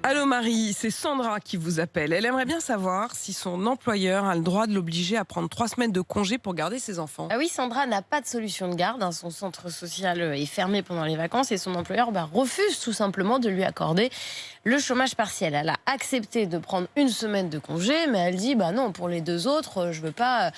Allô Marie, c'est Sandra qui vous appelle. Elle aimerait bien savoir si son employeur a le droit de l'obliger à prendre 3 semaines de congé pour garder ses enfants. Ah oui, Sandra n'a pas de solution de garde. Son centre social est fermé pendant les vacances et son employeur refuse tout simplement de lui accorder le chômage partiel. Elle a accepté de prendre 1 semaine de congé, mais elle dit non, pour les 2 autres, je ne veux pas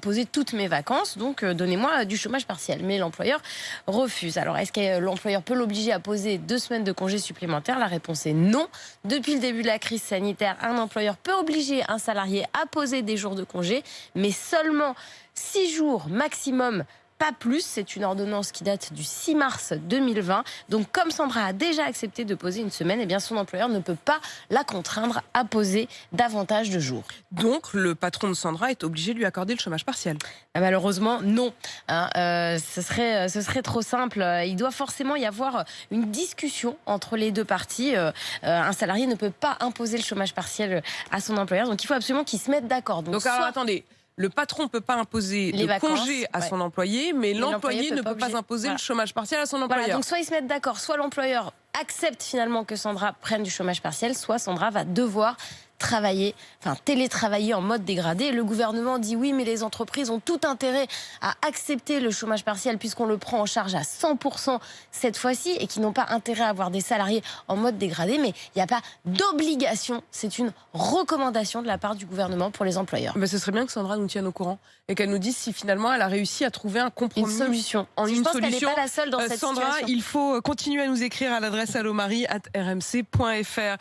poser toutes mes vacances, donc donnez-moi du chômage partiel. Mais l'employeur refuse. Alors, est-ce que l'employeur peut l'obliger à poser 2 semaines de congé supplémentaires? La réponse est non. Depuis le début de la crise sanitaire, un employeur peut obliger un salarié à poser des jours de congé, mais seulement 6 jours maximum, pas plus. C'est une ordonnance qui date du 6 mars 2020. Donc, comme Sandra a déjà accepté de poser 1 semaine, eh bien son employeur ne peut pas la contraindre à poser davantage de jours. Donc, le patron de Sandra est obligé de lui accorder le chômage partiel. Malheureusement, non. Ce serait trop simple. Il doit forcément y avoir une discussion entre les deux parties. Un salarié ne peut pas imposer le chômage partiel à son employeur. Donc, il faut absolument qu'ils se mettent d'accord. Donc alors, attendez. Le patron ne peut pas imposer de congé à son employé, mais l'employé ne peut pas imposer le chômage partiel à son employeur. Voilà, donc soit ils se mettent d'accord, soit l'employeur accepte finalement que Sandra prenne du chômage partiel, soit Sandra va devoir télétravailler en mode dégradé. Le gouvernement dit oui, mais les entreprises ont tout intérêt à accepter le chômage partiel puisqu'on le prend en charge à 100% cette fois-ci et qui n'ont pas intérêt à avoir des salariés en mode dégradé. Mais il n'y a pas d'obligation. C'est une recommandation de la part du gouvernement pour les employeurs. Ce serait bien que Sandra nous tienne au courant et qu'elle nous dise si finalement elle a réussi à trouver un compromis. Une solution. Je pense qu'elle n'est pas la seule dans cette Sandra, situation. il faut continuer à nous écrire à l'adresse allomari@rmc.fr.